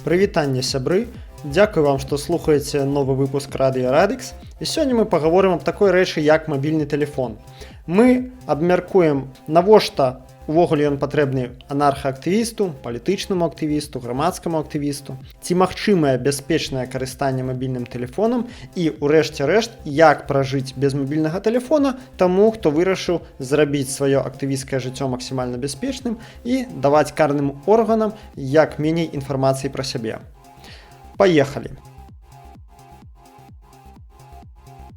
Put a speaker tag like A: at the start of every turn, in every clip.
A: Прывітанне, сябры! Дзякуй вам, што слухаеце новы выпуск Радыё Радыкс. І сёння мы пагаворым аб такой рэчы, як мабільны тэлефон. Мы абмяркуем, навошта увогуле ён патрэбны анархаактывісту, палітычнаму актывісту, грамадскаму актывісту, ці магчымае бяспечнае карыстанне мабільным тэлефонам і, урэшце рэшт, як пражыць без мабільнага тэлефона таму, хто вырашыў зрабіць сваё актывісцкае жыццё максімальна бяспечным і даваць карным органам як меней інфармацыі пра сябе. Паехалі!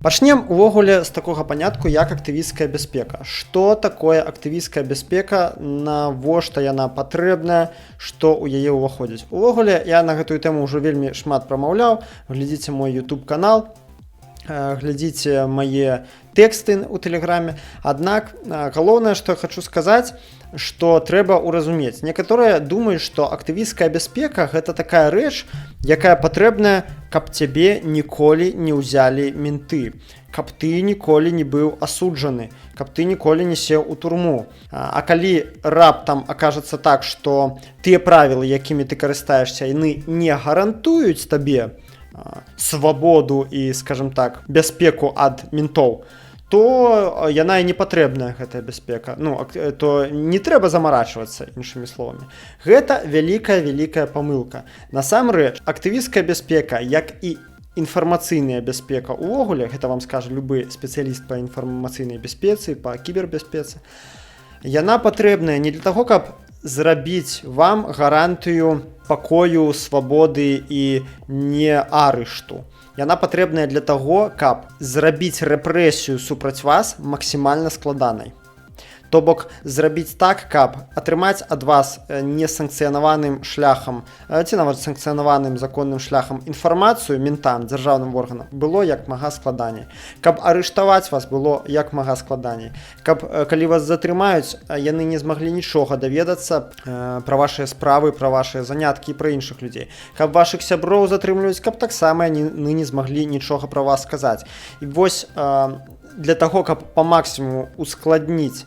A: Пачнем увогуле з такога панятку, як актывісцкая бяспека. Што такое актывісцкая бяспека, навошта яна патрэбная, што ў яе ўваходзіць. Увогуле, я на гэтую тэму ўжо вельмі шмат прамаўляў. Глядзіце мой YouTube канал, глядзіце мае тэксты ў тэлеграме. Аднак, галоўнае, што я хочу сказаць, што трэба ўразумець. Некаторыя думаюць, што актывісцкая бяспека – гэта такая рэч, якая патрэбная, каб цябе ніколі не ўзялі менты, каб ты ніколі не быў асуджаны, каб ты ніколі не сеў у турму. А калі раптам акажацца так, што тыя правілы, якімі ты карыстаешся, яны не гарантуюць табе свабоду і, скажем так, бяспеку ад ментоў, то яна і не патрэбная, гэтая бяспека. То не трэба замарачвацца, іншымі словамі. Гэта вялікая памылка. Насамрэч, актывісцкая бяспека, як і інфармацыйная бяспека увогуле, гэта вам скажа любы спецыяліст па інфармацыйнай бяспецы, па кібербяспецы, яна патрэбная не для таго, каб зрабіць вам гарантыю пакою, свабоды і не арышту. Яна патрэбная для таго, каб зрабіць рэпрэсію супраць вас максімальна складанай. То бок, зрабіць так, каб атрымаць ад вас несанкцыянаваным шляхам, ці нават санкцыянаваным законным шляхам інфармацыю ментам, дзяржаўным органам, было як мага складаней. Каб арыштаваць вас было як мага складаней. Каб, калі вас затрымаюць, яны не змаглі нічога даведацца пра вашыя справы, пра вашыя заняткі і пра іншых людзей. Каб вашых сяброў затрымліваюць, каб таксама яны не змаглі нічога пра вас сказаць. І вось для таго, каб па максімуму ускладніць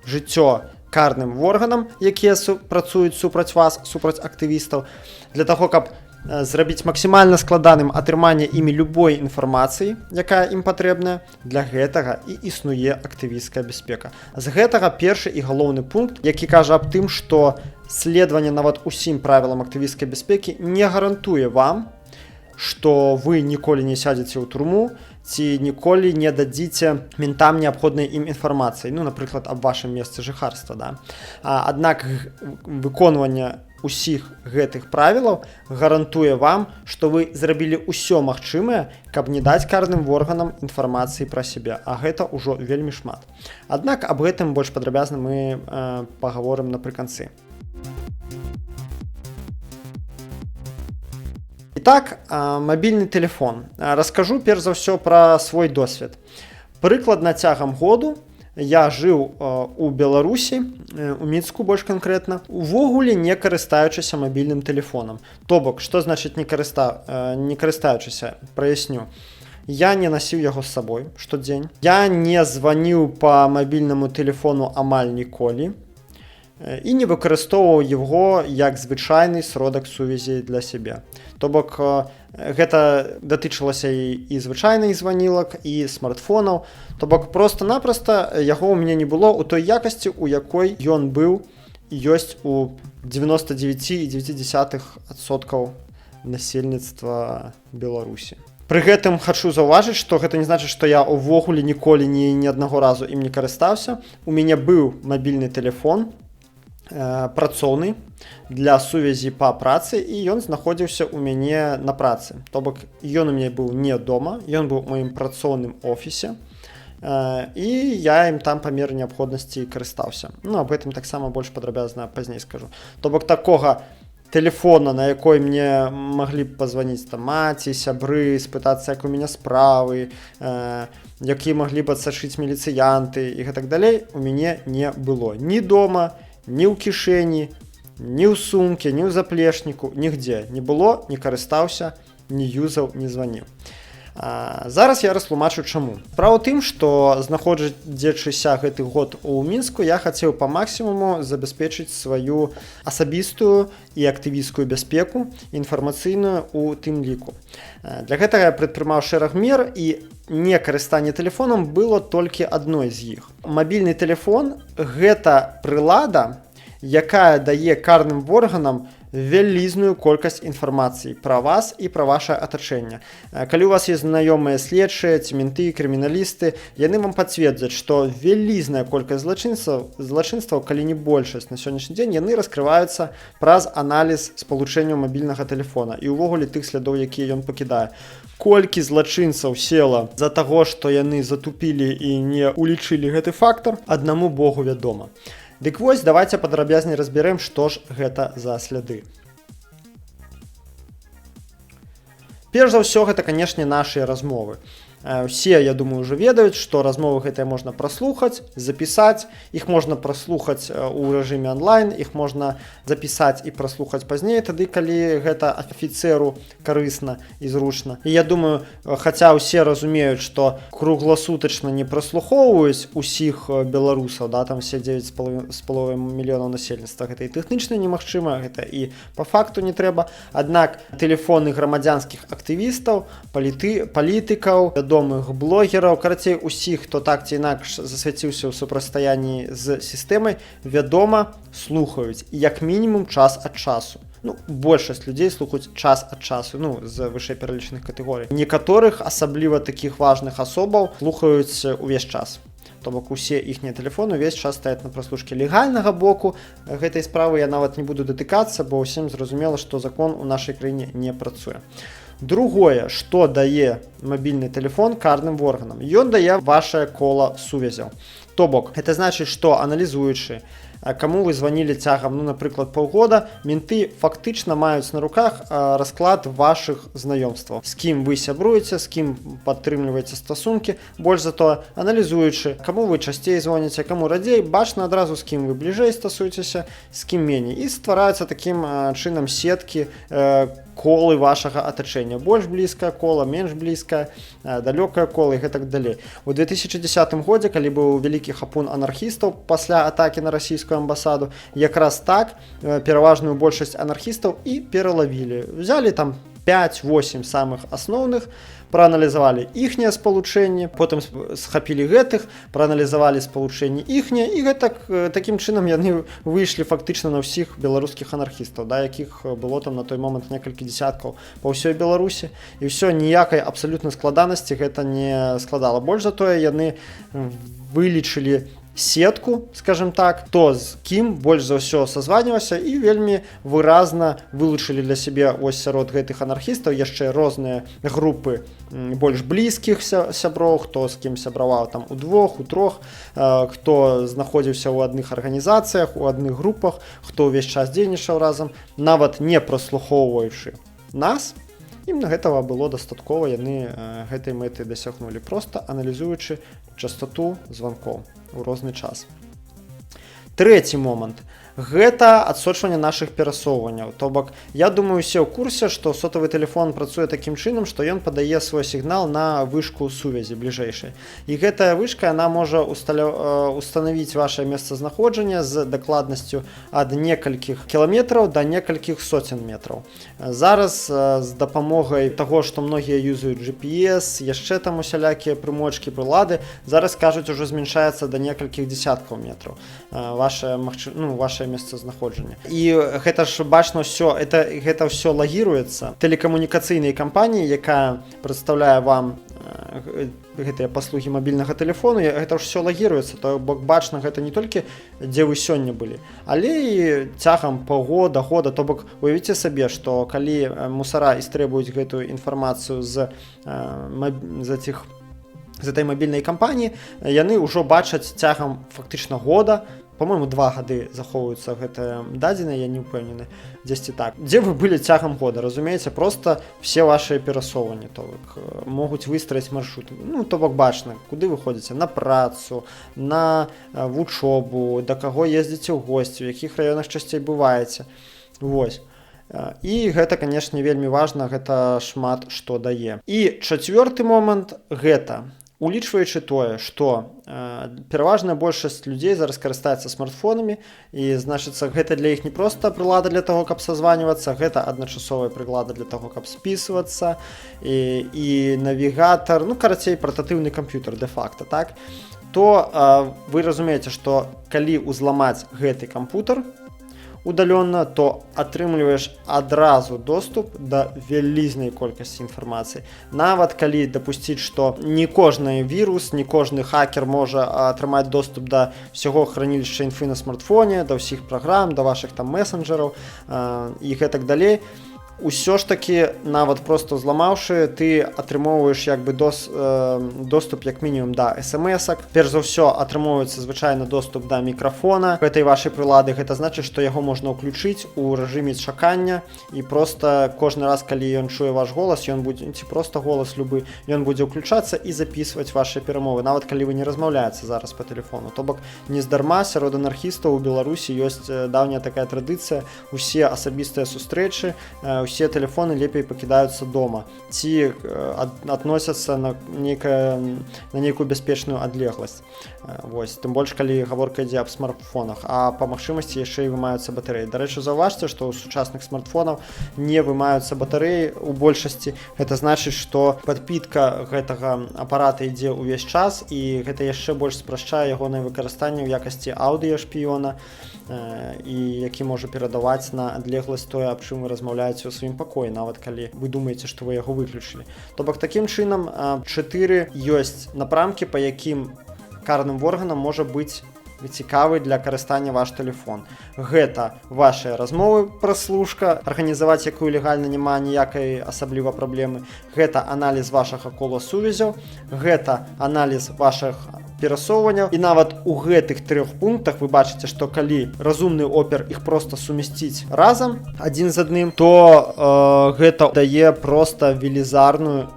A: жыццё карным органам, якія працуюць супраць вас, супраць актывістаў, для таго, каб зрабіць максімальна складаным атрыманне імі любой інфармацыі, якая ім патрэбная, для гэтага і існуе актывісцкая бяспека. З гэтага першы і галоўны пункт, які кажа аб тым, што следаванне нават усім правілам актывісцкай бяспекі не гарантуе вам, што вы ніколі не сядзеце ў турму, ці ніколі не дадзіце ментам неабходнай ім інфармацыі, напрыклад, аб вашым месцы жыхарства. Да? Аднак выконванне усіх гэтых правілаў гарантуе вам, што вы зрабілі ўсё магчымае, каб не даць карным органам інфармацыі пра сябе, а гэта ўжо вельмі шмат. Аднак аб гэтым больш падрабязна мы пагаворым напрыканцы. Итак, мабільны тэлефон. Раскажу перш за ўсё пра свой досвед. Прыкладна цягам году я жыў у Беларусі, у Мінску больш канкрэтна, увогуле не карыстаючыся мабільным тэлефонам. То бок, што значыць не карыстаючыся? Праясню. Я не насіў яго з сабой штодзень. Я не званіў па мабільнаму тэлефону амаль ніколі. І не выкарыстоўваў яго як звычайны сродак сувязі для сябе. То бок, гэта датычылася і звычайных званілак, і смартфонаў. То бок, проста-напроста яго ў мяне не было ў той якасці, у якой ён быў і ёсць у 99,9% насельніцтва Беларусі. Пры гэтым хачу заўважыць, што гэта не значыць, што я ўвогуле ніколі ні аднаго разу ім не карыстаўся. У мяне быў мабільны тэлефон, працоўны для сувязі па працы, і ён знаходзіўся ў мяне на працы. То бок, ён у мяне быў не дома, ён быў у маім працоўным офісе, і я ім там па меры неабходнасці карыстаўся. Аб гэтым таксама больш падрабязна пазней скажу. То бок, такога тэлефона, на якой мне маглі б пазваніць маці, сябры, спытацца, як у мяне справы, якія маглі б адсачыць міліцыянты і гэтак далей, у мяне не было ні дома, ні ў кішэні, ні ў сумке, ні ў заплечніку, нігдзе не было, не карыстаўся, не юзаў, не званіў. Зараз я растлумачу чаму. Справа ў тым, што знаходзячыся гэты год у Мінску, я хацеў па максімуму забяспечыць сваю асабістую і актывісцкую бяспеку, інфармацыйную у тым ліку. Для гэтага я прадпрымаў шэраг мер, і некарыстанне тэлефонам было толькі адной з іх. Мабільны тэлефон – гэта прылада, якая дае карным органам вялізную колькасць інфармацыі пра вас і пра вашае атачэнне. Калі у вас ёсць знаёмыя следчыя, ці менты, крыміналісты, яны вам пацвердзяць, што вялізная колькасць злачынстваў, калі не большасць на сённяшні дзень, яны раскрываюцца праз аналіз спалучэнняў мабільнага тэлефона і ўвогуле тых слядоў, якія ён пакідае. Колькі злачынцаў села з-за таго, што яны затупілі і не улічылі гэты фактар, аднаму Богу вядома. Дык вось, давайте падрабязней разбярэм, што ж гэта за сляды. Перш за ўсё, гэта, канешне, нашыя размовы. Усе, я думаю, уже ведаюць, што размовы гэтыя можна праслухаць, запісаць, іх можна праслухаць у рэжыме онлайн, іх можна запісаць і праслухаць пазней, тады, калі гэта афіцэру карысна і зручна. І я думаю, хаця ўсе разумеюць, што кругласутачна не праслухоўваюць усіх беларусаў, да, там все 9,5 мільёнаў насельніцтва, гэта і тэхнічна немагчыма, гэта і па факту не трэба. Аднак тэлефоны грамадзянскіх актывістаў, палітыкаў, вядомых блогераў, карацей, усіх, хто так ці інакш засвяціўся ў супрацьстаянні з сістэмай, вядома, слухаюць, як мінімум час ад часу. Большасць людзей слухаюць час ад часу, з вышэйпералічаных катэгорый. Некаторых, асабліва такіх важных асобаў, слухаюць увесь час. То бок усе іхнія тэлефоны увесь час стаяць на праслушкі. Легальнага боку гэтай справы я нават не буду датыкацца, бо ўсім зразумела, што закон у нашай краіне не працуе. Другое, што дае мабільны тэлефон карным органам. Ён дае вашае кола сувязяў. То бок, гэта значыць, што аналізуючы, каму вы званілі цягам, напрыклад, паўгода, менты фактычна маюць на руках расклад вашых знаёмстваў. З кім вы сябруеце, з кім падтрымліваеце стасункі, больш за тое, аналізуючы, каму вы часцей звоніце, каму радзей, бачна адразу, з кім вы бліжэй стасуецеся, з кім меней. І ствараюцца такім чынам сеткі, колы вашага атачэння. Больш блізкае кола, менш блізкае, далёкае кола і гэтак далей. У 2010 годзе, калі быў вялікі хапун анархістаў пасля атакі на расійскую амбасаду, якраз так пераважную большасць анархістаў і пералавілі. Взялі там 5-8 самых асноўных, прааналізавалі іхнія спалучэнні, потым схапілі гэтых, прааналізавалі спалучэнні іхнія, і такім чынам яны выйшлі фактычна на ўсіх беларускіх анархістаў, якіх было там на той момант некалькі дзесяткаў па ўсёй Беларусі, і ўсё, ніякай абсалютна складанасці гэта не складала. Больш за тое, яны вылічылі сетку, скажем так, хто з кім больш за ўсё сазваніваўся, і вельмі выразна вылучылі для сябе ось сярод гэтых анархістаў яшчэ розныя групы больш блізкіх сяброў, хто з кім сябраваў там у двух, у трох, хто знаходзіўся ў адных арганізацыях, у адных групах, хто ўвесь час дзейнічаў разам, нават не праслухоўваючы нас. Ім на гэтага было дастаткова, яны гэтай мэты дасягнулі, проста аналізуючы частоту званкоў у розны час. Трэці момант. Гэта адсочванне нашых перасоўванняў. То бок, я думаю, усе ў курсе, што сотавы тэлефон працуе такім чынам, што ён падае свой сігнал на вышку сувязі бліжэйшай. І гэтая вышка, яна можа устанавіць вашае месцазнаходжанне з дакладнасцю ад некалькіх кіламетраў да некалькіх соцень метраў. Зараз з дапамогай таго, што многія юзаюць GPS, яшчэ там усялякія прымочкі, прылады, зараз, кажуць, ужо змяншаецца да некалькіх дзесяткаў метраў ваше месцазнаходжання. І гэта ж бачна ўсё, гэта ўсё лагіруецца тэлекамунікацыйнай кампаніі, якая прадстаўляе вам гэтыя паслугі мабільнага тэлефону, гэта ўсё лагіруецца, то бок бачна гэта не толькі дзе вы сёння былі, але і цягам паўгода, года, то бок уявіце сабе, што калі мусара істрэбуюць гэтую інфармацыю з этой мабільнай кампаніі, яны ўжо бачаць цягам фактычна года, по-моему, 2 гады захоўваюцца гэтыя дадзеныя, я не ўпэўнены, дзесьці так. Дзе вы былі цягам года, разумееце, просто все ваши перасоўванні, то бок могуць выстраіць маршрут. То бок бачна, куды вы ходзіце, на працу, на вучобу, да каго ездзіце ў госці, у якіх раёнах часцей бываеце. Вось. І гэта, канешне, вельмі важна, гэта шмат што дае. І чацвёрты момант гэта улічваючы тое, што пераважная большасць людзей зараз карыстаецца смартфонамі, і значыцца гэта для іх не проста прылада для таго, каб сазванівацца, гэта адначасовая прылада для таго, каб спісвацца, і навігатар, ну карацей, партатыўны камп'ютар дэ-факта, так? То вы разумееце, што калі ўзламаць гэты камп'ютар удалённа, то атрымліваеш адразу доступ да вялізнай колькасці інфармацыі. Нават калі дапусціць, што не кожны вірус, не кожны хакер можа атрымаць доступ да ўсяго хранілішча інфы на смартфоне, да ўсіх праграм, да вашых там месенджераў і гэтак далей. Усё ж такі, нават проста ўзламаўшы, ты атрымоўваеш як бы доступ як мінімум да смс-ак. Перш за ўсё атрымоўваецца звычайна доступ да мікрафона гэтай вашай прылады. Гэта значыць, што яго можна ўключыць у рэжыме чакання, і проста кожны раз, калі ён чуе ваш голас, ён будзе, ці проста голас любы, ён будзе ўключацца і запісваць вашыя перамовы, нават калі вы не размаўляеце зараз па тэлефону. То бок нездарма сярод анархістаў у Беларусі ёсць даўняя такая традыцыя: усе асабістыя сустрэчы, усе тэлефоны лепей пакідаюцца дома ці адносяцца на нейкую бяспечную адлегласць. Вось, тым больш, калі гаворка ідзе аб смартфонах, а па магчымасці яшчэ і вымаюцца батарэі. Дарэчы, заўважце, што ў сучасных смартфонаў не вымаюцца батарэі ў большасці. Гэта значыць, што падпітка гэтага апарата ідзе ўвесь час, і гэта яшчэ больш спрашчае ягонае выкарыстанне ў якасці аўдыёшпіёна, і які можа перадаваць на адлегласць тое, аб чым вы размаўляеце ў сваім пакоі, нават калі вы думаеце, што вы яго выключылі. То бок такім чынам 4 ёсць напрамкі, па якім карным органам можа быць цікавы для карыстання ваш тэлефон. Гэта вашыя размовы праслушка, арганізаваць якую легальна няма ніякай асабліва праблемы. Гэта аналіз вашага кола сувязяў, гэта аналіз вашых перасоўванняў. І нават у гэтых 3 пунктах вы бачыце, што калі разумны опер іх проста сумясціць разам адзін з адным, то гэта дае проста велізарны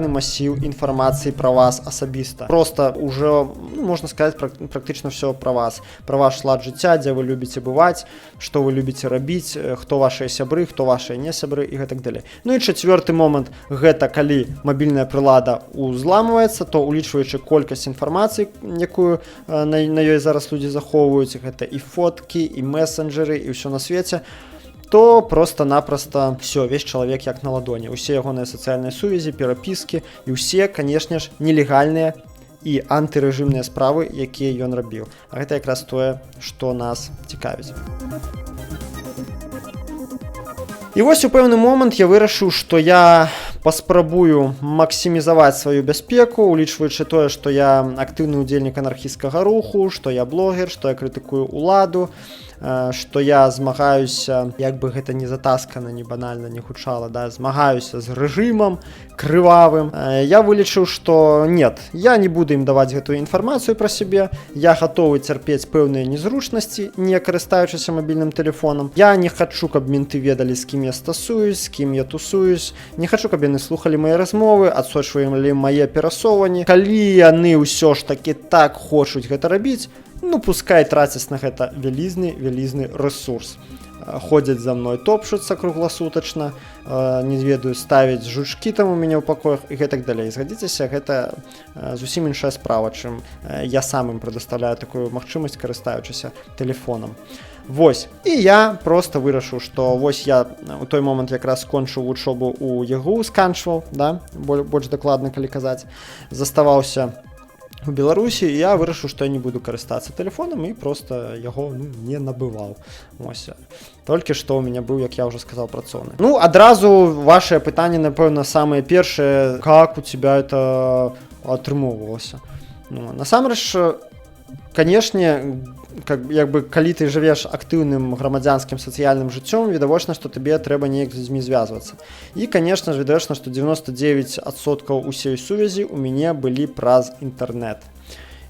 A: масіў інфармацыі пра вас асабіста. Проста ўжо, можна сказаць, практычна все пра вас, пра ваш лад жыцця, дзе вы любіце бываць, што вы любіце рабіць, хто вашыя сябры, хто вашыя не сябры і гэтак далей. Ну і чацвёрты момант, гэта калі мабільная прылада узламваецца, то улічваючы колькасць інфармацыі, якую на ёй зараз людзі захоўваюць, гэта і фоткі, і месенджеры, і ўсё на свеце, то просто-напросто все, весь чалавек як на ладоні. Усе ягоныя сацыяльныя сувязі, перапіскі і ўсе, канешне ж, нелегальныя і антырэжымныя справы, якія ён рабіў. А гэта якраз тое, што нас цікавіць. І вось у пэўны момант я вырашыў, што я паспрабую максімізаваць сваю бяспеку, улічваючы тое, што я актыўны ўдзельнік анархісцкага руху, што я блогер, што я крытыкую ўладу, што я змагаюся, як бы гэта не затаскана, не банальна, не гучала, да, змагаюся з рэжымам крывавым. Я вылічыў, што нет, я не буду ім даваць гэтую інфармацыю пра сябе, я гатовы цярпець пэўныя незручнасці, не карыстаючыся мабільным тэлефонам. Я не хачу, каб менты ведалі, з кім я стасуюсь, з кім я тусуюсь, не хачу, каб яны слухалі мае размовы, адсочвалі мае перасоўванні. Калі яны ўсё ж такі так хочуць гэта рабіць, ну, пускай трацяць на гэта вялізны рэсурс. Ходзяць за мной, топчуцца кругласутачна, не ведаю, ставяць жучкі там у мяне ў пакоях і гэтак далей. Згадзіцеся, гэта зусім іншая справа, чым я сам ім прадастаўляю такую магчымасць, карыстаючыся тэлефонам. Вось, і я проста вырашыў, што вось я у той момант якраз скончыў вучобу ў ЕГУ, сканчваў, да, больш дакладна, калі казаць, заставаўся у Беларусі, і я вырашыў, што я не буду карыстацца тэлефонам і проста яго не набываў. Ось. Толькі што ў мяне быў, як я ўжо сказаў, працоўны. Ну, адразу вашае пытанне, напэўна, самае першае, как у тебя это атрымоўвалася? Ну, насамрэч, канешне, калі ты жывеш актыўным грамадзянскім сацыяльным жыццём, відавочна, што табе трэба неяк з людзьмі звязвацца. І, канешне ж, відавочна, што 99% усёй сувязі ў мяне былі праз інтэрнэт.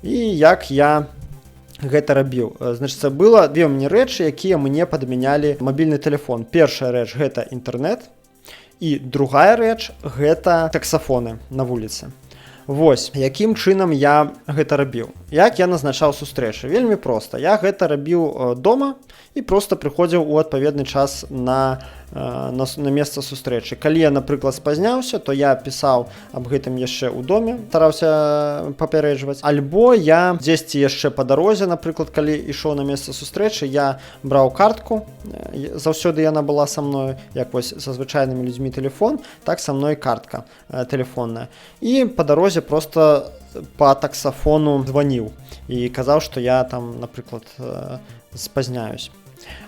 A: І як я гэта рабіў? Значыцца, было две ў мяне рэчы, якія мне падмянялі мабільны тэлефон. Першая рэч — гэта інтэрнэт, і другая рэч — гэта таксафоны на вуліцы. Вось, якім чынам я гэта рабіў. Як я назначаў сустрэчы? Вельмі проста. Я гэта рабіў дома і проста прыходзіў у адпаведны час на месца сустрэчы. Калі я, напрыклад, спазняўся, то я пісаў аб гэтым яшчэ ў доме, стараўся папярэджваць. Альбо я дзесьці яшчэ па дарозе, напрыклад, калі ішоў на месца сустрэчы, я браў картку, заўсёды яна была са мною, як вось са звычайнымі людзьмі тэлефон, так са мной картка тэлефонная. І па дарозе просто па таксафону званіў і казаў, што я там, напрыклад, спазняюсь.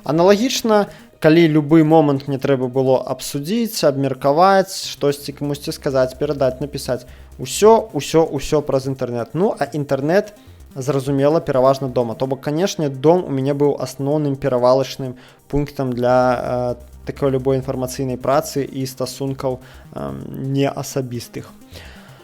A: Аналагічна, калі любы момант мне трэба было абсудзіць, абмеркаваць, штосьці камусьці сказаць, перадаць, напісаць, усё праз інтэрнет. Ну, а інтэрнет, зразумела, пераважна дома. То бок, канешне, дом у мяне быў асноўным перавалачным пунктам для такой любой інфармацыйнай працы і стасункаў неасабістых.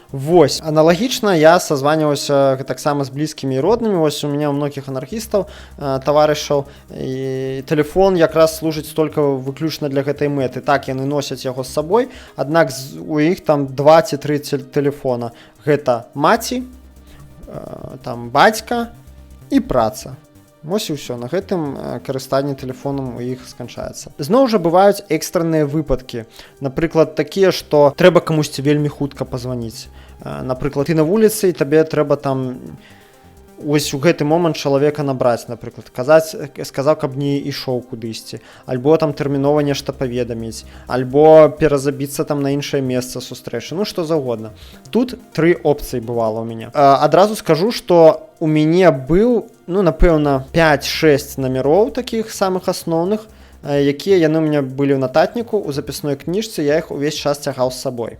A: Вось, аналагічна я сазваніваўся таксама з блізкімі і роднымі. Вось у мяне ў многіх анархістаў, таварышаў, і тэлефон якраз служыць толькі выключна для гэтай мэты. Так, яны носяць яго з сабой, аднак у іх там 2 ці 3 тэлефона. Гэта маці, там бацька і праца. Вось і ўсё, на гэтым карыстанне тэлефонам у іх сканчаецца. Зноў жа бываюць экстранныя выпадкі. Напрыклад, такія, што трэба камусьці вельмі хутка пазваніць. Напрыклад, ты на вуліцы, і табе трэба там ось у гэты момант чалавека набраць, напрыклад, сказаў, каб не ішоў кудысьці, альбо там тэрмінова нешта паведаміць, альбо перазабіцца там на іншае месца сустрэчы, ну што заўгодна. Тут 3 опцыі бывала ў мяне. Адразу скажу, што у мяне быў, ну, напэўна, 5-6 намяроў такіх самых асноўных, якія яны ў мяне былі ў нататніку, у запісной кніжцы, я іх увесь час цягаў з сабой.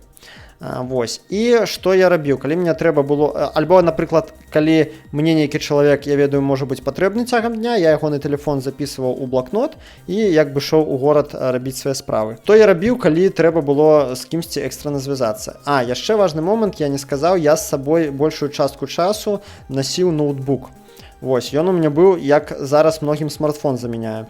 A: Вось. І што я рабіў, калі мне трэба было, альбо, напрыклад, калі мне нейкі чалавек, я ведаю, можа быць патрэбны цягам дня, я ягоны тэлефон запісваў у блокнот і як бы шоў у горад рабіць свае справы. То я рабіў, калі трэба было з кімсьці экстрана звязацца. Яшчэ важны момант, я не сказаў, я з сабой большую частку часу насіў ноутбук. Вось, ён у мяне быў, як зараз многім смартфон замяняе.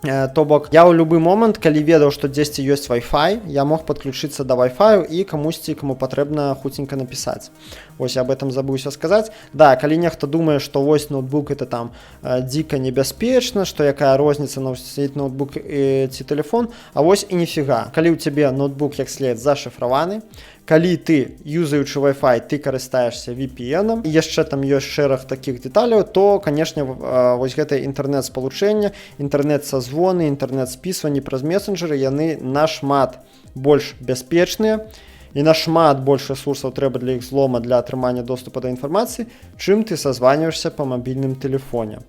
A: То бок, я ў любы момант, калі ведаў, што дзесьці ёсць Wi-Fi, я мог падключыцца да Wi-Fi і камусьці, каму патрэбна хутенька напісаць. Вось, я об этом забыўся сказаць. Да, калі нехта думае, што вось ноутбук это там дзіка небяспечна, што якая розніца насіць ноутбук ці тэлефон, а вось і ніфіга. Калі ў цябе ноутбук як след зашыфраваны, калі ты, юзаючы Wi-Fi, ты карыстаешься VPN-ам, і яшчэ там ёсць шэраг такіх дэталяў, то, канешне, вось гэтае інтэрнэт-спалучэнне, інтэрнэт-сазвоны, інтэрнэт-спісванні праз месенджеры, яны нашмат больш бяспечныя, і нашмат больш рэсурсаў трэба для іх злома для атрымання доступа да інфармацыі, чым ты сазваніваешся па мабільным тэлефоне,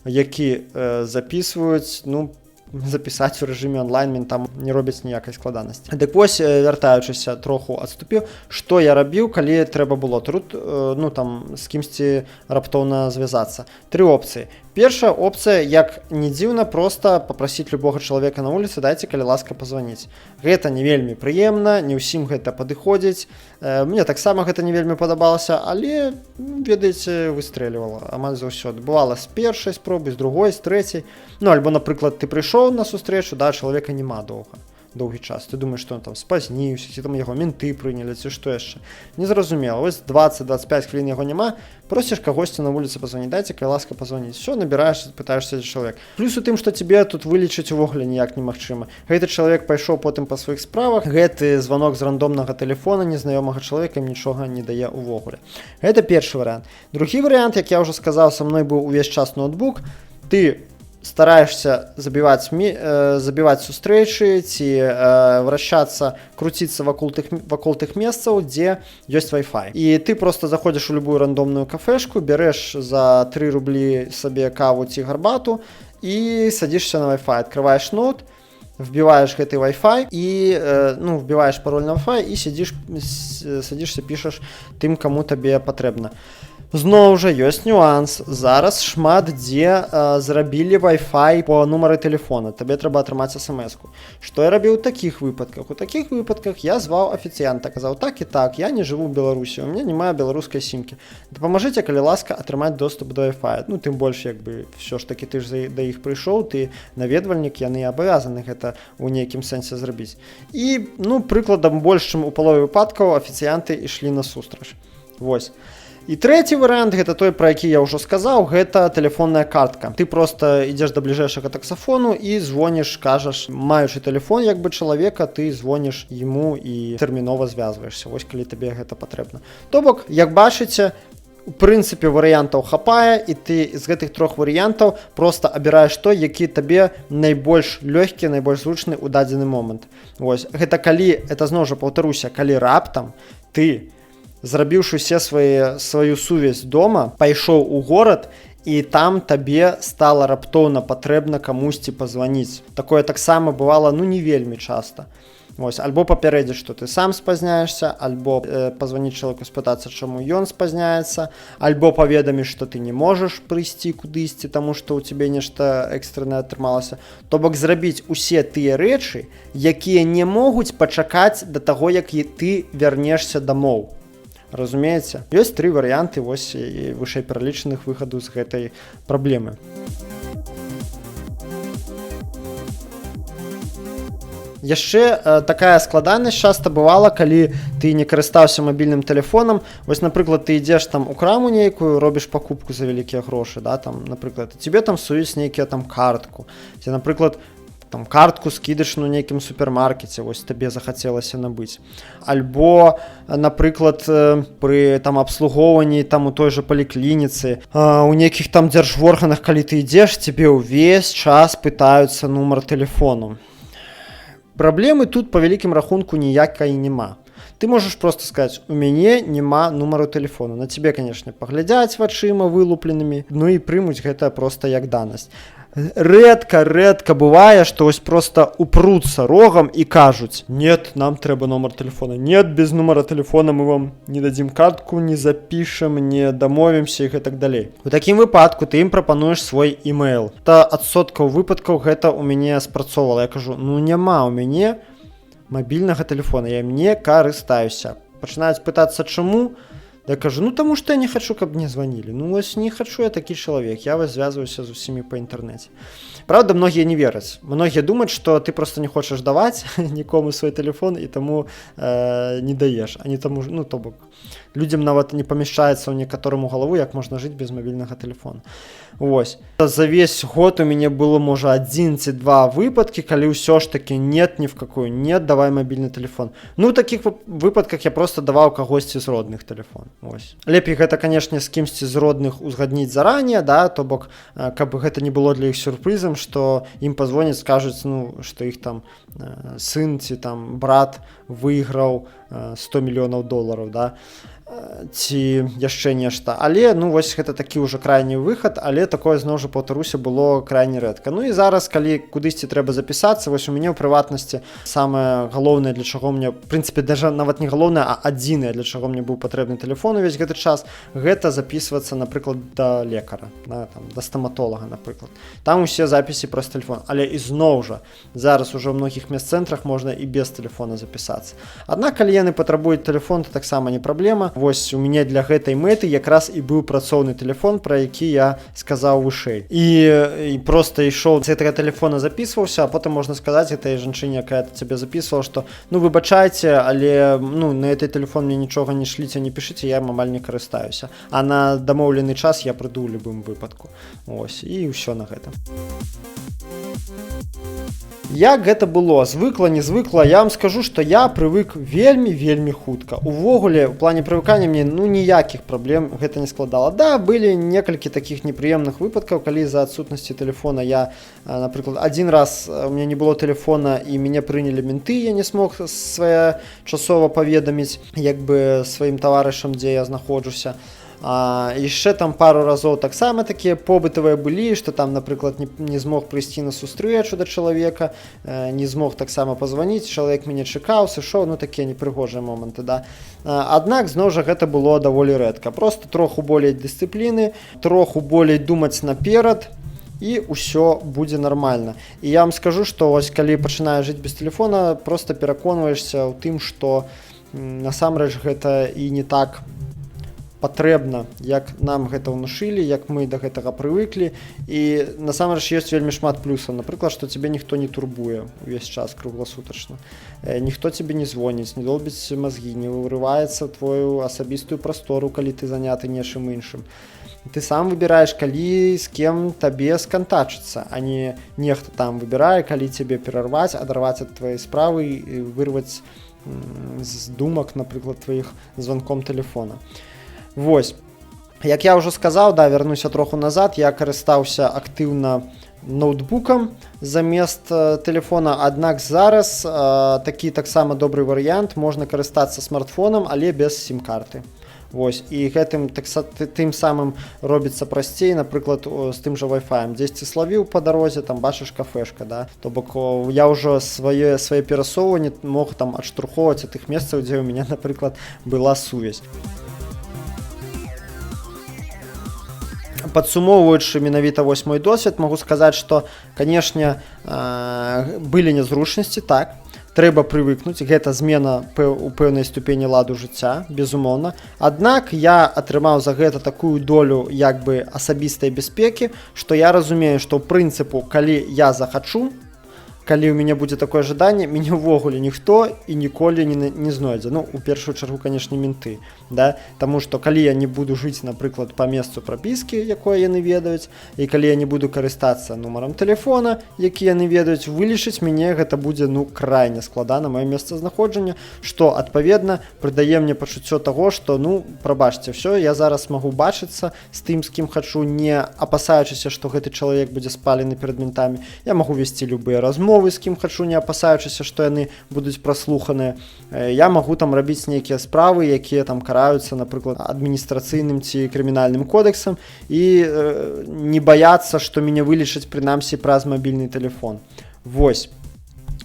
A: які запісваюць, ну, запісаць у рэжыме онлайн, там не робяць ніякай складанасці. Дык вось, вяртаючыся, троху адступіў, што я рабіў, калі трэба было тут, ну, там, з кімсьці раптоўна звязацца. 3 опцыі. Першая опцыя, як не дзіўна, проста папрасіць любога чалавека на вуліцы, дайце, калі ласка, пазваніць. Гэта не вельмі прыемна, не ўсім гэта падыходзіць. Мне таксама гэта не вельмі падабалася, але, ведаеце, выстрэлівала амаль заўсёды. Бывала з першай спробы, з другой, з трэцяй. Ну, альбо, напрыклад, ты прыйшоў на сустрэчу, да, чалавека няма доўгі час. Ты думаеш, што ён там спазніўся, ці там яго менты прынялі, ці што яшчэ. Незразумела. Вось 20-25 хвілін яго няма, просіш кагосьці на вуліцы пазваніць, дайце, калі ласка, пазваніць. Всё, набіраеш, пытаешся чалавек. Плюс у тым, што тебе тут вылічыць увогуле ніяк немагчыма. Гэты чалавек пайшоў потым па сваіх справах, гэты званок з рандомнага тэлефона незнаёмага чалавека ім нічога не дае ўвогуле. Гэта першы варыянт. Другі варыянт, як я ўжо сказаў, са мной быў увесь час ноутбук. Ты стараешься забіваць сустрэчы ці вращацца, круціцца вакол тых месцаў, дзе ёсць Wi-Fi. І ты просто заходзіш у любую рандомную кафешку, бярэш за 3 рублі сабе каву ці гарбату і садзішся на Wi-Fi, адкрываеш ноут, вбіваеш гэты Wi-Fi і, ну, вбіваеш пароль на Wi-Fi і садзішся, пішаш тым, каму табе патрэбна. Зноў жа ёсць нюанс. Зараз шмат дзе зрабілі Wi-Fi по нумары тэлефона. Табе трэба атрымаць смс-ку. Што я рабіў у такіх выпадках? У такіх выпадках я зваў афіцыянта, казаў, так і так, я не жыву ў Беларусі, у мяне няма беларускай сімкі. Дапамажыце, калі ласка, атрымаць доступ да Wi-Fi. Ну, тым больш, як бы, ўсё ж такі ты ж да іх прыйшоў, ты наведвальнік, яны абавязаны гэта ў нейкім сэнсе зрабіць. І, ну, прыкладам больш, чым у палове выпадкаў, афіцыянты ішлі насустрач. Вось. І трэці варыянт, гэта той, пра які я ўжо сказаў, гэта тэлефонная картка. Ты проста ідзеш да бліжэйшага таксафону і звоніш, кажаш, маючы тэлефон як бы чалавека, ты звоніш яму і тэрмінова звязваешся, вось калі табе гэта патрэбна. То бок, як бачыце, у прынцыпе варыянтаў хапае, і ты з гэтых трох варыянтаў проста абіраеш той, які табе найбольш лёгкі, найбольш зручны ў дадзены момант. Вось, гэта калі, это зноў жа паўтаруся, калі раптам ты, зрабіўшы усе сваю сувязь дома, пайшоў у горад, і там табе стала раптоўна патрэбна камусьці пазваніць. Такое таксама бывала, не вельмі часта. Вось, альбо папярэдзіць, што ты сам спазняешся, альбо пазваніць чалавеку, спытацца, чаму ён спазняецца, альбо паведаміць, што ты не можаш прыйсці кудысьці, таму што ў цябе нешта экстранае атрымалася. То бок зрабіць усе тыя рэчы, якія не могуць пачакаць да таго, як ты вярнешся дамоў. Разумееце? Ёсць тры варыянты вось і вышэй пералічаных выхаду з гэтай праблемы. Яшчэ такая складанасць часта бывала, калі ты не карыстаўся мабільным тэлефонам. Вось, напрыклад, ты ідзеш там у краму нейкую, робіш пакупку за вялікія грошы, да, там, напрыклад, цябе там суюць нейкія там картку, ці, напрыклад, там картку скідачную нейкім супермаркеце, вось табе захацелася набыць. Альбо, напрыклад, пры там абслугоўванні там у той жа паліклініцы, у нейкіх там дзяржворганах, калі ты ідзеш, цябе ўвесь час пытаюцца нумар тэлефону. Праблемы тут па вялікім рахунку ніякай няма. Ты можаш проста сказаць, у мяне няма нумару тэлефону. На цябе, канешне, паглядзяць вачыма вылупленымі, і прымуць гэта проста як данасць. Рэдка бывае, што вось проста упруцца рогам і кажуць: «Нет, нам трэба нумар тэлефона. Нет, без нумара тэлефона мы вам не дадзім картку, не запішам, не дамовімся» і гэтак далей. У такім выпадку ты ім прапануеш свой імейл. Та адсоткаў выпадкаў гэта ў мяне спрацоўвала. Я кажу, няма ў мяне мабільнага тэлефона, я не карыстаюся. Пачынаюць пытацца, чаму? Я кажу, таму што я не хачу, каб мне званілі. Вось не хачу я такі чалавек, я вось звязваюся з усімі па інтэрнэце. Правда, многія не вераць. Многія думаюць, што ты проста не хочаш даваць нікому свой тэлефон і таму не даеш. А не таму, то бок, людзям нават не памяшчаецца ў некаторым у галаву, як можна жыць без мабільнага тэлефона. Вось. За весь год у мяне было, можа, 1 ці 2 выпадкі, калі ўсё ж такі нет, ні в какую, нет, давай мабільны тэлефон. У такіх выпадках я проста даваў кагосьці з родных тэлефон. Вось. Лепей гэта, канешне, з кімсьці з родных узгадніць заранее, да, то бок, каб гэта не было для іх сюрпрызам, што ім пазвоняць, скажуць, што іх там сын ці там брат выйграў $100 мільёнаў, да, ці яшчэ нешта. Але, вось гэта такі ўжо крайні выхад, але такое, зноў жа, паўтаруся, было крайне рэдка. І зараз, калі кудысьці трэба запісацца, вось у мяне ў прыватнасці самае галоўнае, для чаго мне, в прынцыпе, даже нават не галоўнае, а адзінае, для чаго мне быў патрэбны тэлефон увесь гэты час, гэта запісвацца, напрыклад, да лекара, да стаматолага, напрыклад. Там усе запісы праз тэлефон. Але ізноў жа, зараз ужо ў многіх месцэнтрах можна і без тэлефона запісацца. Аднак, калі яны патрабуюць тэлефон, то таксама не праблема. Вось у мяне для гэтай мэты якраз і быў працоўны тэлефон, пра які я сказаў вышэй. І проста ішоў з гэтага тэлефона запісваўся, а потым можна сказаць гэтай жанчыне, якая цябе запісвала, што выбачайце, але на гэты тэлефон мне нічога не шліце, не пішыце, я амаль не карыстаюся. А на дамоўлены час я прыйду ў любым выпадку. Ось, і ўсё на гэтым. Як гэта было? Звыкла, не звыкла? Я вам скажу, што я прывык вельмі хутка. Увогуле, у плане прывыкання мне ніякіх праблем гэта не складала. Да, былі некалькі такіх непрыемных выпадкаў, калі з-за адсутнасці тэлефона я, напрыклад, адзін раз у меня не было тэлефона і мяне прынялі менты, я не смог своечасова паведаміць як бы сваім таварышам, дзе я знаходжуся. Яшчэ там пару разоў таксама такія побытавыя былі, што там, напрыклад, не змог прыйсці на сустрэчу да чалавека, не змог таксама пазваніць, чалавек мяне чакаў, сышоў, такія непрыгожыя моманты, да. Аднак, зноў жа, гэта было даволі рэдка. Проста троху болей дысцыпліны, троху болей думаць наперад, і ўсё будзе нармальна. І я вам скажу, што вось калі пачынаеш жыць без тэлефона, проста пераконваешся ў тым, што насамрэч гэта і не так патрэбна, як нам гэта ўнушылі, як мы да гэтага прывыклі. І насамрэч ёсць вельмі шмат плюсаў. Напрыклад, што цябе ніхто не турбуе увесь час кругласутачна. Ніхто цябе не звоніць, не долбіць мазгі, не вырываецца ў твою асабістую прастору, калі ты заняты нечым іншым. Ты сам выбіраеш, калі з кем табе скантачыцца, а не нехта там выбірае, калі цябе перарваць, адарваць ад твоей справы і вырваць з думак, напрыклад, тваіх званком тэлефона. Вось. Як я ўжо сказаў, да, вярнуся троху назад, я карыстаўся актыўна ноутбукам замест тэлефона, аднак зараз такі таксама добры варыянт, можна карыстацца смартфонам, але без сім-карты. Вось, і гэтым тым самым робіцца прасцей, напрыклад, з тым жа Wi-Fi. Дзесьці славіў па дарозе, там бачыш кафешка, да? То бок я ўжо свае перасоўванні мог там адштурхоўваць ад тых месцаў, дзе ў мяне, напрыклад, была сувязь. Падсумоўваючы менавіта вось мой досвед, магу сказаць, што, канешне, былі нязручнасці, так, трэба прывыкнуць, гэта змена у пэўнай ступені ладу жыцця, безумоўна. Аднак я атрымаў за гэта такую долю як бы асабістай бяспекі, што я разумею, што ў прынцыпу, калі я захачу, калі ў мяне будзе такое жаданне, мяне ўвогуле ніхто і ніколі не знойдзе. Ну, у першую чаргу, канешне, менты, да? Таму што калі я не буду жыць, напрыклад, па месцу прапіскі, якое яны ведаюць, і калі я не буду карыстацца нумарам тэлефона, які яны ведаюць, вылічыць мяне гэта будзе, ну, крайне складана, маё месцазнаходжанне, што, адпаведна, прыдае мне пачуццё таго, што, ну, прабачце, ўсё, я зараз магу бачыцца з тым, з кім хачу, не апасаючыся, што гэты чалавек будзе спалены перад ментамі. Я магу весці любыя размовы, з кім хачу, не апасаючыся, што яны будуць праслуханыя. Я магу там рабіць нейкія справы, якія там караюцца, напрыклад, адміністрацыйным ці крымінальным кодэксам, і не баяцца, што мяне вылічаць прынамсі праз мабільны тэлефон. Вось.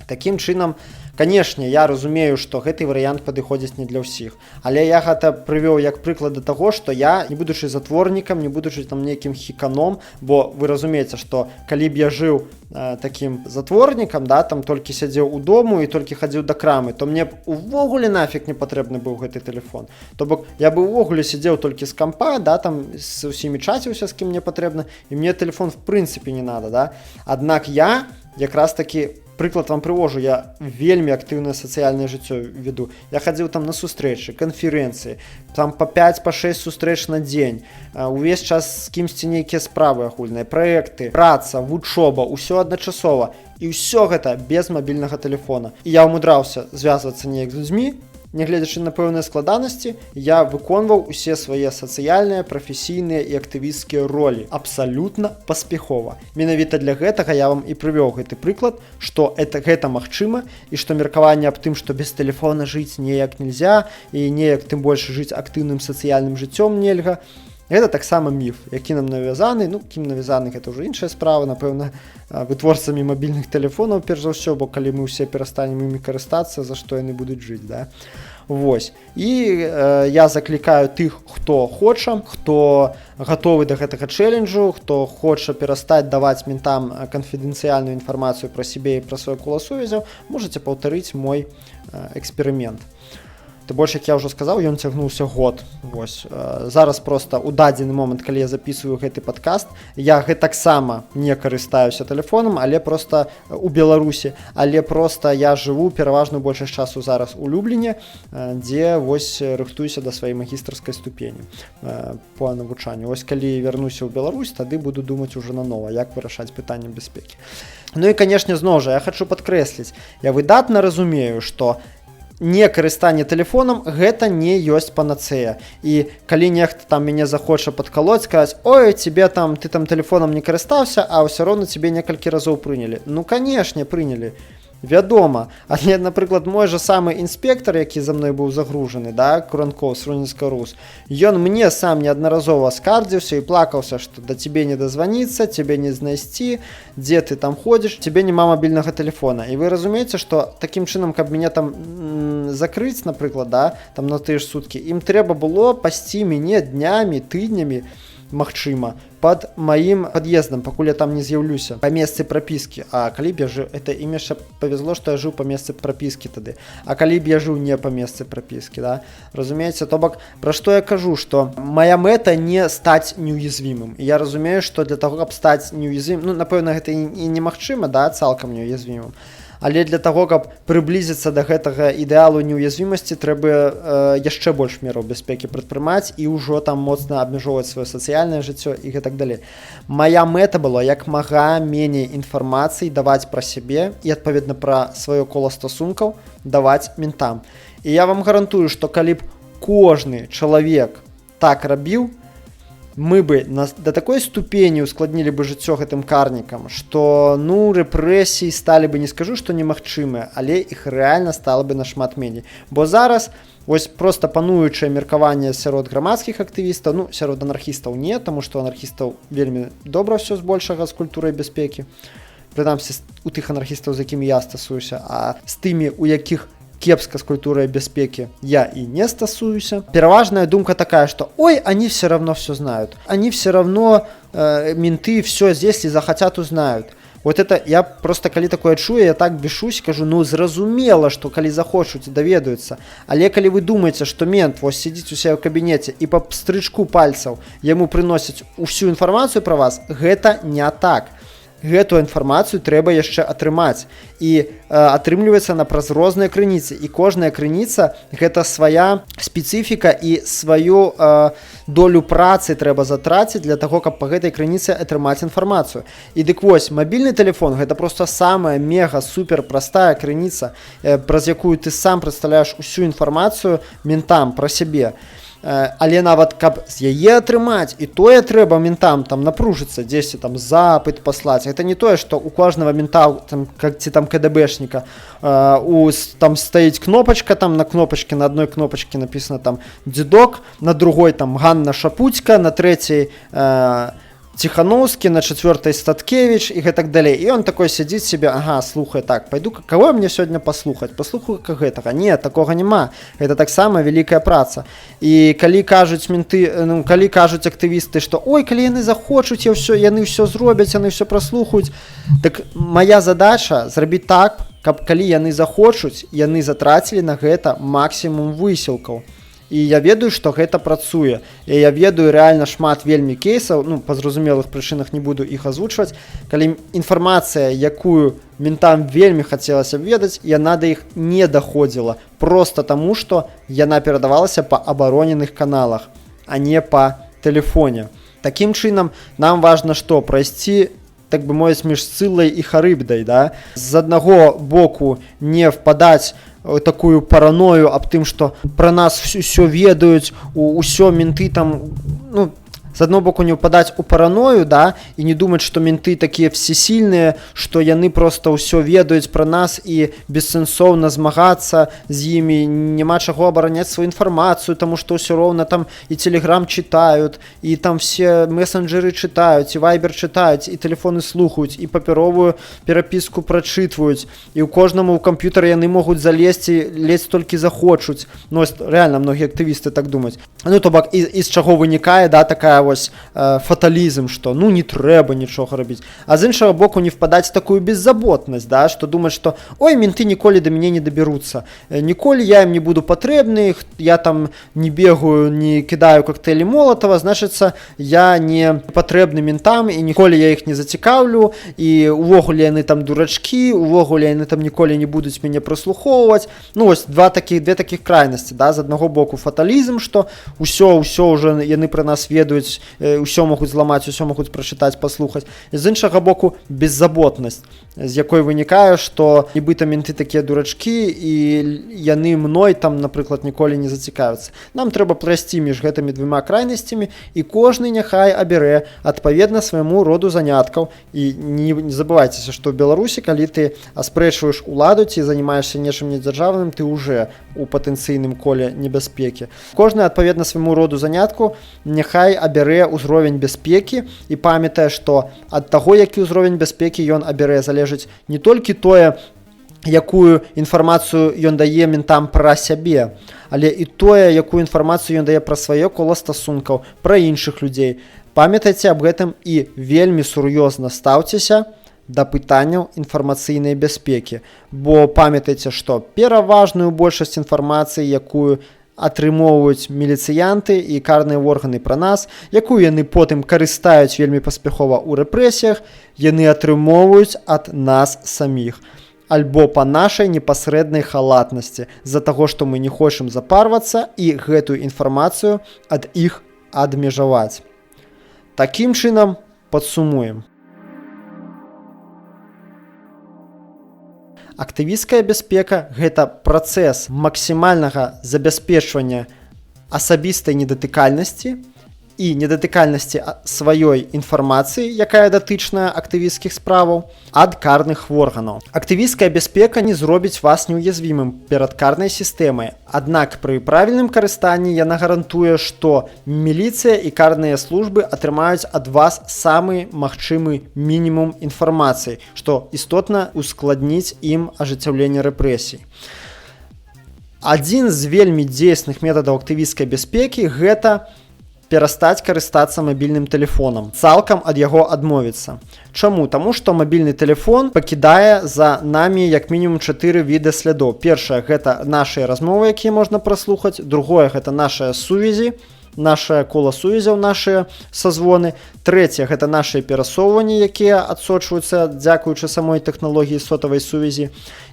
A: Такім чынам, канешне, я разумею, што гэты варыянт падыходзіць не для ўсіх, але я гэта прывёў як прыклад да таго, што я, не будучы затворнікам, не будучы там нейкім хіканом, бо вы разумееце, што калі б я жыў такім затворнікам, да, там толькі сядзеў у дому і толькі хадзіў да крамы, то мне увогуле нафіг не патрэбны быў гэты тэлефон. То бок я бы увогуле сядзеў толькі з кампа, да, там з усімі чаціўся, з кім мне патрэбна, і мне тэлефон в прынцыпе не надо, да. Аднак я якраз такі прыклад вам прывожу, я вельмі актыўнае сацыяльнае жыццё веду. Я хадзіў там на сустрэчы, канферэнцыі, там па 5-6 сустрэч на дзень. Увесь час з кімсьці нейкія справы агульныя, праекты, праца, вучоба, ўсё адначасова. І ўсё гэта без мабільнага тэлефона. І я ўмудраўся звязвацца неяк з людзьмі, нягледзячы на пэўныя складанасці, я выконваў усе свае сацыяльныя, прафесійныя і актывісцкія ролі абсалютна паспяхова. Менавіта для гэтага я вам і прывёў гэты прыклад, што гэта магчыма, і што меркаванне аб тым, што без тэлефона жыць неяк нельзя, і неяк тым больш жыць актыўным сацыяльным жыццём нельга, гэта таксама міф, які нам навязаны, ну, кім навязаны, гэта ўжо іншая справа, напэўна, вытворцамі мабільных тэлефонаў, перш за ўсё, бо калі мы ўсе перастанем імі карыстацца, за што яны будуць жыць, да? Вось. І я заклікаю тых, хто хоча, хто гатовы да гэтага чэлленджу, хто хоча перастаць даваць ментам канфідэнцыяльную інфармацыю пра сябе і пра свой кола сувязяў, можаце паўтарыць мой эксперымент. Ты больш, як я ўжо сказаў, ён цягнуўся год. Вось. Зараз проста ў дадзены момант, калі я записываю гэты падкаст, я гэтаксама не карыстаюся тэлефонам, але проста у Беларусі, але проста я жыву пераважную большасць часу зараз у Любліне, дзе вось рыхтуюся да сваёй магістарскай ступені по навучанню. Вось калі вярнуся ў Беларусь, тады буду думаць ужо нанова, як вырашаць пытанне бяспекі. Ну і, канешне, зноў жа, я хачу падкрэсліць, я выдатна разумею, што не карыстанне тэлефонам гэта не ёсць панацэя. І калі нехта там мяне захоча падкалоць, сказаць: "Ой, тебе там ты там тэлефонам не карыстаўся, а ўсё роўна цябе некалькі разоў прынялі". Ну, канешне, прынялі. Вядома, але, напрыклад, мой жа самы інспектор, які за мной быў загружаны, да, Куранкоў з Рунінска РУС, ён мне сам неаднаразова скардзіўся і плакаўся, што да цябе не дазваніцца, цябе не знайсці, дзе ты там ходзіш, цябе няма мабільнага тэлефона. І вы разумееце, што такім чынам, каб мяне там закрыць, напрыклад, да, там на тыя ж суткі, ім трэба было пасці мяне днямі, тыднямі, магчыма, под маім пад'ездам, пакуль я там не з'яўлюся, па месцы прапіскі. А калі б я жыў, это ім яшчэ павезло, што я жыў па месцы прапіскі тады. А калі б я жыў не па месцы прапіскі, да? Разумееце, то бок, пра што я кажу, што моя мэта не стаць неуязвімым. І я разумею, што для таго, каб стаць неуязвімым, ну, напэўна, гэта і немагчыма, да, цалкам неуязвімым. Але для таго, каб прыблізіцца да гэтага ідэалу неуязвімасці, трэба яшчэ больш мераў бяспекі прадпрымаць і ўжо там моцна абмяжоўваць сваё сацыяльнае жыццё і гэтак далей. Мая мэта была як мага меней інфармацыі даваць пра сябе і, адпаведна, пра сваё кола стасункаў даваць ментам. І я вам гарантую, што калі б кожны чалавек так рабіў, мы бы до такой ступені ускладнілі бы жыццё гэтым карнікам, што, ну, рэпрэсіі сталі бы, не скажу, што немагчымыя, але іх рэальна стала бы нашмат меней. Бо зараз вось проста пануючае меркаванне сярод грамадскіх актывістаў, ну, сярод анархістаў не, таму што анархістаў вельмі добра ўсё збольшага з культурай бяспекі. Прынамсі, у тых анархістаў, з якімі я стасуюся, а з тымі, у якіх кепска з культурой бяспекі я і не стасуюся. Пераважная думка такая, что ой, они все равно все знают. Они все равно, менты все здесь, если захотят, узнают. Вот это, я просто, калі такое чую, я так бешусь, кажу, ну, зразумела, что калі захочуць, даведаюцца. Але калі вы думаеце, што мент вось сидзіць у сябе ў кабінеце і па стрычку пальцаў яму прыносяць усю інфармацыю пра вас, гэта не так. Гэтую інфармацыю трэба яшчэ атрымаць. І атрымліваецца на праз розныя крыніцы. І кожная крыніца – гэта свая спецыфіка і сваю долю працы трэба затраціць для таго, каб па гэтай крыніцы атрымаць інфармацыю. І дык вось, мабільны тэлефон – гэта проста самая мега супер простая крыніца, праз якую ты сам прадстаўляеш усю інфармацыю ментам пра сябе. Але нават каб з яе атрымаць, і тое трэба ментам там напружыцца, дзесьці там запыт паслаць. Гэта не тое, што у кожнага мента там, ці там КДБшніка там стаіць кнопачка, там на кнопачке, на адной кнопачке написано там дзедок, на другой там Ганна Шапуцька, на трэцяй Тихановский, на четвертой Статкевич и так далее. И он такой сидит себе, ага, слухай, так, пойду, кого мне сегодня послухать? Послухаю как гэтага. Нет, такого нема. Это так само великая праца. И калі кажуць менты, ну, калі кажуць актывісты, что ой, калі яны захочуць, яны все зробяць, яны все прослухаюць. Так моя задача зрабіць так, каб калі яны захочуць, яны затрацілі на гэта максімум высілкаў. І я ведаю, што гэта працуе. І я ведаю рэальна шмат вельмі кейсаў, ну, па зразумелых прычынах не буду іх азвучваць, калі інфармацыя, якую ментам вельмі хацелася ведаць, яна да іх не даходзіла. Проста таму, што яна перадавалася па абароненых каналах, а не па тэлефоне. Такім чынам, нам важна што? Прайсці, так бы мовіць, між Сцыллай і Харыбдай, да? З аднаго боку не впадаць такую параною аб тым, што пра нас ўсё ведаюць, усё менты там, ну, з аднаго боку не ўпадаць у параною, да, і не думаць, што менты такія всесильныя, што яны проста ўсё ведаюць пра нас і бессэнсоўна змагацца з імі, няма чаго абараняць сваю інфармацыю, таму што ўсё роўна там і Телеграм чытаюць, і там все месенджеры чытаюць, і Вайбер чытаюць, і тэлефоны слухаюць, і папяровую перапіску прачытваюць, і ў кожнаму ў камп'ютар яны могуць залезці, ледзь толькі захочуць. Ну, рэальна, многія актывісты так думаюць. Ну, то бок, і з чаго вынікае, да, такая вось фаталізм, што ну не трэба нічога рабіць. А з іншага боку не впадаць такую беззаботнасць, да, што думаць, што ой, менты ніколі да мяне не дабяруцца. Ніколі я ім не буду патрэбны, я там не бегаю, не кідаю коктейлі Молотова, значыцца, я не патрэбны ментам і ніколі я іх не зацікаўлю, і увогуле яны там дурачкі, увогуле яны там ніколі не будуць мяне праслухоўваць. Ну, вось две такіх крайнасці, да, з аднаго боку фаталізм, што ўсё ўжо яны пра нас ведаюць, ўсё могуць зламаць, усё могуць прачытаць, паслухаць. І з іншага боку беззаботнасць, з якой вынікае, што нібыта менты такія дурачкі і яны мной там, напрыклад, ніколі не зацікавяцца. Нам трэба прайсці між гэтымі двума крайнасцямі, і кожны няхай абярэ адпаведна свайму роду заняткаў. І не забывайцеся, што ў Беларусі, калі ты аспрэчваеш уладу ці займаешся нечым недзяржаўным, ты ўжо у патэнцыйным коле небяспекі. Кожны адпаведна свайму роду занятку няхай абярэ ўзровень бяспекі і памятае, што ад таго, які ўзровень бяспекі ён абярэ, залежыць не толькі тое, якую інфармацыю ён дае ментам пра сябе, але і тое, якую інфармацыю ён дае пра сваё кола стасункаў, пра іншых людзей. Памятайце аб гэтым і вельмі сур'ёзна стаўцеся да пытанняў інфармацыйнай бяспекі, бо памятайце, што пераважную большасць інфармацыі, якую атрымоўваюць міліцыянты і карныя органы пра нас, якую яны потым карыстаюць вельмі паспяхова ў рэпрэсіях, яны атрымоўваюць ад нас саміх. Альбо па нашай непасрэднай халатнасці з-за таго, што мы не хочам запарвацца і гэтую інфармацыю ад іх адмежаваць. Такім чынам падсумуем. Актывісцкая бяспека – гэта працэс максімальнага забяспечвання асабістай недатыкальнасці і недатыкальнасці сваёй інфармацыі, якая датычная актывісцкіх справаў, ад карных органаў. Актывісцкая бяспека не зробіць вас неуязвімым перад карнай сістэмай, аднак пры правільным карыстанні яна гарантуе, што міліцыя і карныя службы атрымаюць ад вас самы магчымы мінімум інфармацыі, што істотна ускладніць ім ажыццяўленне рэпрэсій. Адзін з вельмі дзейсных метадаў актывісцкай бяспекі – гэта перастаць карыстацца мабільным тэлефонам, цалкам ад яго адмовіцца. Чаму? Таму што мабільны тэлефон пакідае за намі як мінімум 4 віды слядоў. Першае – гэта нашыя размовы, якія можна праслухаць. Другое – гэта нашыя сувязі, нашае кола сувязяў, нашыя сазвоны. Трэцяе – гэта нашыя перасоўванні, якія адсочваюцца дзякуючы самой тэхналогіі сотавай сувязі.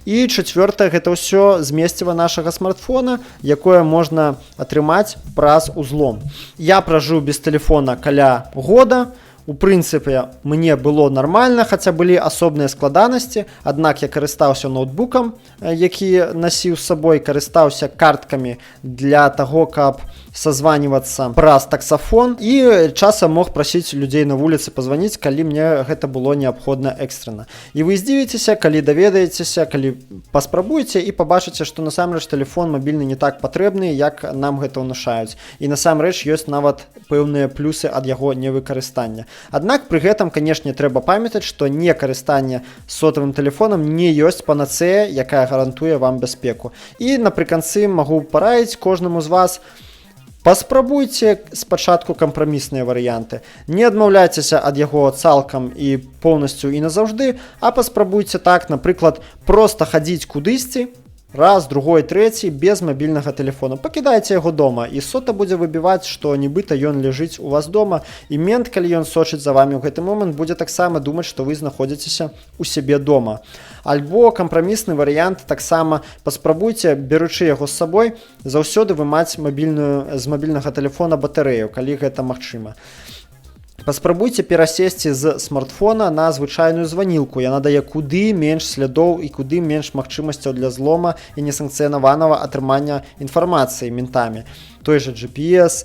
A: І чацвёртае – гэта ўсё змесціва нашага смартфона, якое можна атрымаць праз узлом. Я пражыў без тэлефона каля года. У прынцыпе, мне было нармальна, хаця былі асобныя складанасці, аднак я карыстаўся ноутбукам, які насіў з сабой, карыстаўся карткамі для таго, каб сазванівацца праз таксафон і часам мог прасіць людзей на вуліцы пазваніць, калі мне гэта было неабходна экстрана. І вы здзівіцеся, калі даведаецеся, калі паспрабуеце і пабачыце, што насамрэч тэлефон мабільны не так патрэбны, як нам гэта ўнушаюць. І насамрэч ёсць нават пэўныя плюсы ад яго невыкарыстання. Аднак пры гэтым, канешне, трэба памятаць, што не карыстанне сотавым тэлефонам не ёсць панацэя, якая гарантуе вам бяспеку. І напрыканцы магу параіць кожнаму з вас: паспрабуйце спачатку кампрамісныя варыянты. Не адмаўляйцеся ад яго цалкам і поўнасцю і назаўжды, а паспрабуйце так, напрыклад, проста хадзіць кудысьці, раз, другой, трэці, без мабільнага тэлефона. Пакідайце яго дома, і сота будзе выбіваць, што нібыта ён ляжыць у вас дома, і мент, калі ён сочыць за вамі ў гэты момант, будзе таксама думаць, што вы знаходзіцеся ў сябе дома. Альбо кампрамісны варыянт, таксама паспрабуйце, беручы яго з сабой, заўсёды вымаць з мабільнага тэлефона батарэю, калі гэта магчыма. Паспрабуйце перасесці з смартфона на звычайную званілку. Яна дае куды менш слядоў і куды менш магчымасцяў для злома і несанкцыянаванага атрымання інфармацыі ментамі. Той же GPS,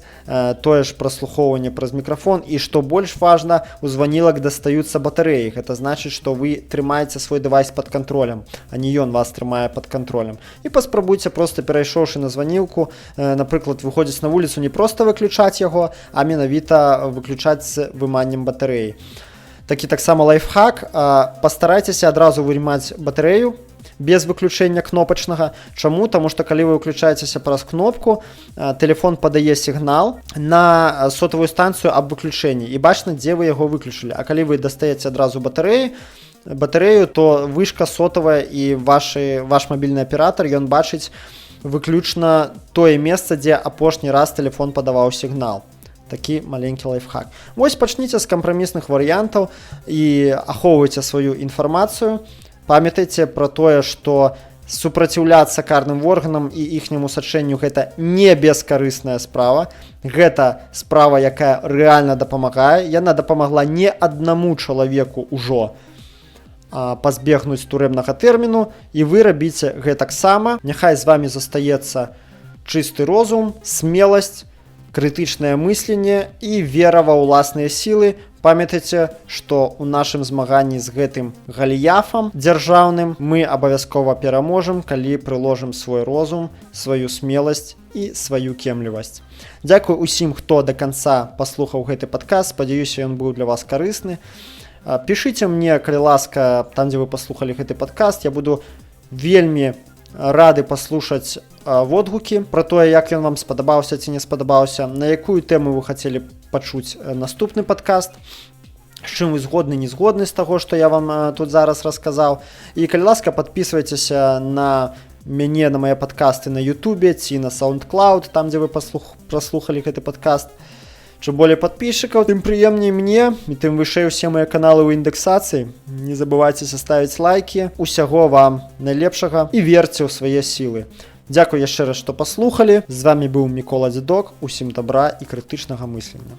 A: тое ж праслухоўванне праз мікрафон, і што больш важна, у званілак дастаюцца батарэі. Гэта значыць, што вы трымаеце свой дэвайс пад кантролем, а не ён вас трымае пад кантролем. І паспрабуйце проста, перайшоўшы на званілку, напрыклад, выходзіць на вуліцу, не проста выключаць яго, а менавіта выключаць з выманнем батарэі. Такі таксама лайфхак: пастарайцеся адразу вымаць батарэю без выключэння кнопачнага. Чаму? Таму што калі вы выключаецеся праз кнопку, тэлефон падае сігнал на сотавую станцыю аб выключэнні, і бачна, дзе вы яго выключылі. А калі вы дастаеце адразу батарэю, то вышка сотавая і ваш мабільны аператар, ён бачыць выключна тое месца, дзе апошні раз тэлефон падаваў сігнал. Такі маленькі лайфхак. Вось пачніце з кампрамісных варыянтаў і ахоўвайце сваю інфармацыю. Памятайце пра тое, што супраціўляцца карным органам і іхняму сачэнню – гэта не бескарысная справа. Гэта справа, якая рэальна дапамагае. Яна дапамагла не аднаму чалавеку ўжо пазбегнуць турэмнага тэрміну, і вы рабіце гэтаксама. Няхай з вамі застаецца чысты розум, смеласць, крытычнае мысленне і вера ва ўласныя сілы. Памятайце, што ў нашым змаганні з гэтым галіяфам дзяржаўным мы абавязкова пераможам, калі прыложым свой розум, сваю смеласць і сваю кемлівасць. Дзякуй усім, хто да канца паслухаў гэты падкаст. Спадзяюся, ён быў для вас карысны. Пішыце мне, калі ласка, там, дзе вы паслухалі гэты падкаст. Я буду вельмі рады паслушаць водгукі пра тое, як ён вам спадабаўся ці не спадабаўся, на якую тэму вы хацелі пачуць наступны падкаст, з чым вы згодны, не згодны з таго, што я вам тут зараз расказаў. І калі ласка, падпісвайцеся на мяне, на мае падкасты на YouTube ці на SoundCloud, там, дзе вы праслухалі гэты падкаст. Чым болей падписчикаў, тым прыемней мне, і тым вышэй усе мае каналы ў індексацыі. Не забывайцеся ставіць лайкі. Усяго вам найлепшага і верце ў свае сілы. Дзякуй яшчэ раз, што паслухалі. З вами быў Мікола Дзедок. Усім добра і крытычнага мыслення.